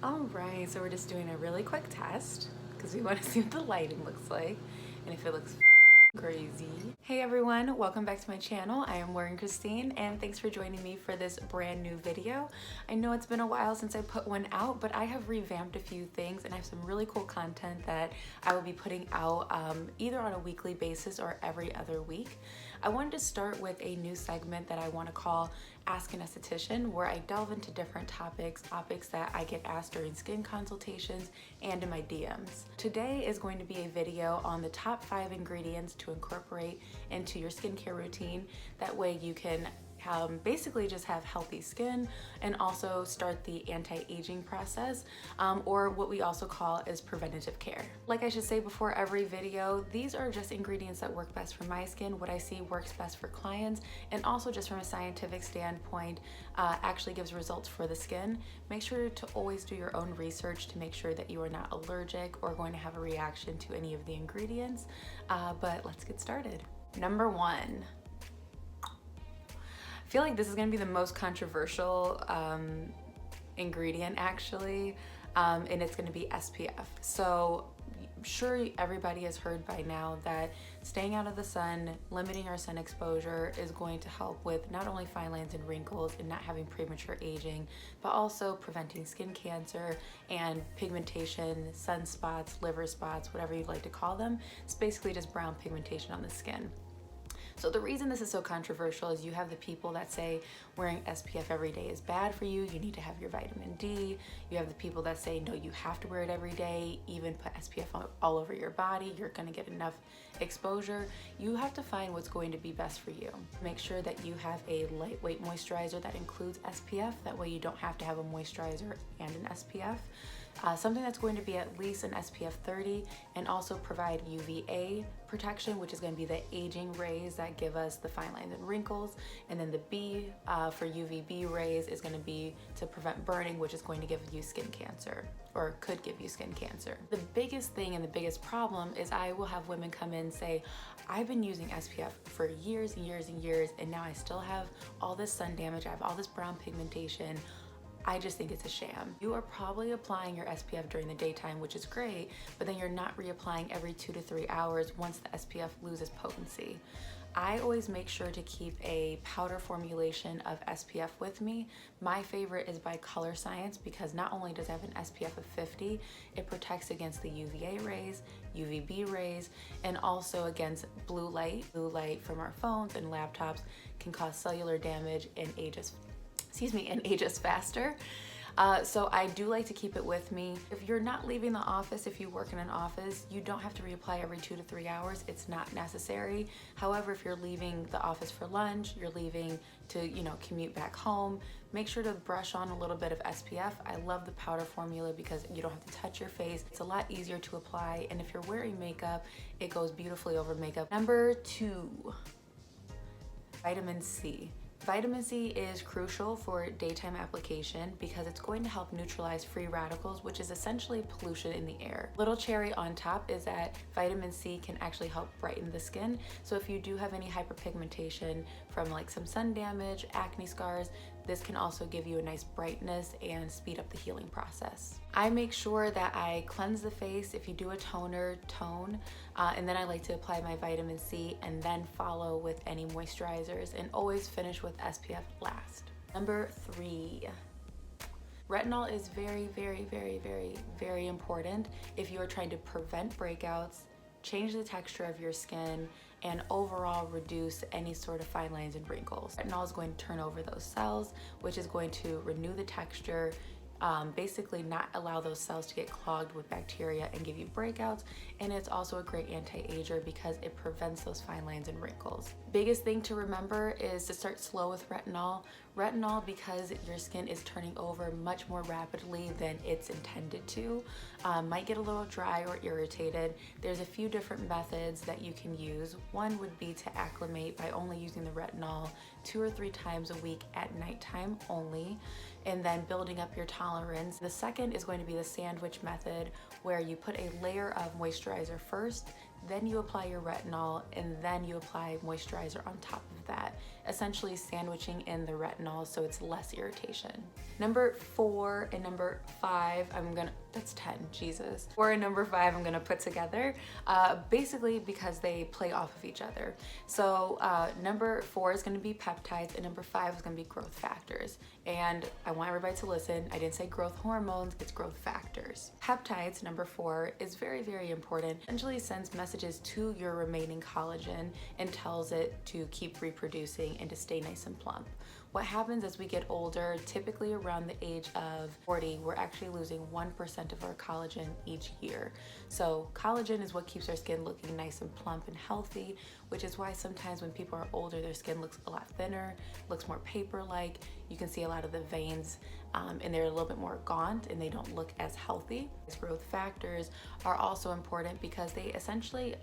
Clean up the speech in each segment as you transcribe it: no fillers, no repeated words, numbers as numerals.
Alright, so we're just doing a really quick test because we want to see what the lighting looks like and if it looks crazy. Hey everyone, welcome back to my channel. I am Lauren Christine and thanks for joining me for this brand new video. I know it's been a while since I put one out, but I have revamped a few things and I have some really cool content that I will be putting out either on a weekly basis or every other week. I wanted to start with a new segment that I want to call Ask an Esthetician, where I delve into different topics that I get asked during skin consultations and in my DMs. Today is going to be a video on the top 5 ingredients to incorporate into your skincare routine. That way you can basically just have healthy skin and also start the anti-aging process, or what we also call is preventative care. Like I should say before every video, these are just ingredients that work best for my skin, what I see works best for clients, and also just from a scientific standpoint, actually gives results for the skin. Make sure to always do your own research to make sure that you are not allergic or going to have a reaction to any of the ingredients, but let's get started. Number 1. I feel like this is going to be the most controversial ingredient actually, and it's going to be SPF. So I'm sure everybody has heard by now that staying out of the sun, limiting our sun exposure is going to help with not only fine lines and wrinkles and not having premature aging, but also preventing skin cancer and pigmentation, sunspots, liver spots, whatever you'd like to call them. It's basically just brown pigmentation on the skin. So the reason this is so controversial is you have the people that say wearing SPF every day is bad for you, you need to have your vitamin D. You have the people that say no, you have to wear it every day, even put SPF all over your body, you're gonna get enough exposure. You have to find what's going to be best for you. Make sure that you have a lightweight moisturizer that includes SPF, that way you don't have to have a moisturizer and an SPF. Something that's going to be at least an SPF 30 and also provide UVA protection, which is going to be the aging rays that give us the fine lines and wrinkles. And then the B for UVB rays is going to be to prevent burning, which is going to give you skin cancer, or could give you skin cancer. The biggest thing and the biggest problem is I will have women come in and say, I've been using SPF for years and years and years, and now I still have all this sun damage, I have all this brown pigmentation. I just think it's a sham. You are probably applying your SPF during the daytime, which is great, but then you're not reapplying every 2 to 3 hours once the SPF loses potency. I always make sure to keep a powder formulation of SPF with me. My favorite is by Color Science because not only does it have an SPF of 50, it protects against the UVA rays, UVB rays, and also against blue light. Blue light from our phones and laptops can cause cellular damage and age us faster. So I do like to keep it with me. If you're not leaving the office, if you work in an office, you don't have to reapply every 2 to 3 hours. It's not necessary. However, if you're leaving the office for lunch, you're leaving to, commute back home, make sure to brush on a little bit of SPF. I love the powder formula because you don't have to touch your face. It's a lot easier to apply, and if you're wearing makeup, it goes beautifully over makeup. Number 2, vitamin C. Vitamin C is crucial for daytime application because it's going to help neutralize free radicals, which is essentially pollution in the air. Little cherry on top is that vitamin C can actually help brighten the skin. So if you do have any hyperpigmentation from like some sun damage, acne scars, this can also give you a nice brightness and speed up the healing process. I make sure that I cleanse the face. If you do a toner, tone, and then I like to apply my vitamin C and then follow with any moisturizers and always finish with SPF last. Number 3. Retinol is very, very, very, very, very important if you are trying to prevent breakouts, change the texture of your skin, and overall reduce any sort of fine lines and wrinkles. Retinol is going to turn over those cells, which is going to renew the texture, basically not allow those cells to get clogged with bacteria and give you breakouts. And it's also a great anti-ager because it prevents those fine lines and wrinkles. Biggest thing to remember is to start slow with retinol. Retinol, because your skin is turning over much more rapidly than it's intended to, might get a little dry or irritated. There's a few different methods that you can use. One would be to acclimate by only using the retinol 2 or 3 times a week at nighttime only, and then building up your tolerance. The second is going to be the sandwich method, where you put a layer of moisturizer first, then you apply your retinol, and then you apply moisturizer on top of that, essentially sandwiching in the retinol so it's less irritation. Number 4 and number 5, that's 10, Jesus. 4 and number 5 I'm gonna put together, basically because they play off of each other. So number 4 is gonna be peptides and number 5 is gonna be growth factors. And I want everybody to listen, I didn't say growth hormones, it's growth factors. Peptides, number 4, is very, very important. Essentially sends messages to your remaining collagen and tells it to keep reproducing and to stay nice and plump. What happens as we get older, typically around the age of 40, we're actually losing 1% of our collagen each year. So collagen is what keeps our skin looking nice and plump and healthy, which is why sometimes when people are older, their skin looks a lot thinner, looks more paper-like. You can see a lot of the veins and they're a little bit more gaunt and they don't look as healthy. These growth factors are also important because they essentially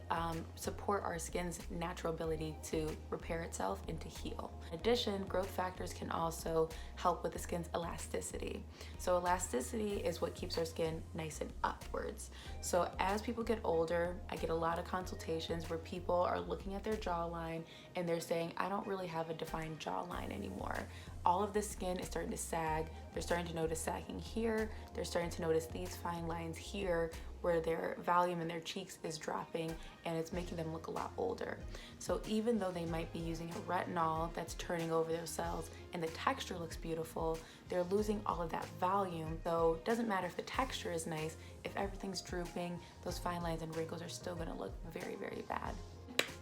support our skin's natural ability to repair itself and to heal. In addition, growth factors can also help with the skin's elasticity. So elasticity is what keeps our skin nice and upwards. So as people get older, I get a lot of consultations where people are looking at their jawline and they're saying, I don't really have a defined jawline anymore. All of the skin is starting to sag. They're starting to notice sagging here. They're starting to notice these fine lines here where their volume in their cheeks is dropping and it's making them look a lot older. So even though they might be using a retinol that's turning over their cells and the texture looks beautiful, they're losing all of that volume. So it doesn't matter if the texture is nice, if everything's drooping, those fine lines and wrinkles are still gonna look very, very bad.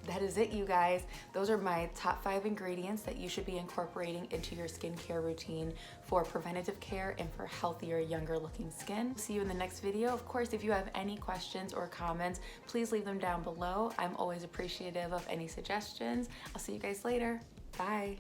That is it, you guys. Those are my top 5 ingredients that you should be incorporating into your skincare routine for preventative care and for healthier, younger looking skin. See you in the next video. Of course, if you have any questions or comments, please leave them down below. I'm always appreciative of any suggestions. I'll see you guys later. Bye.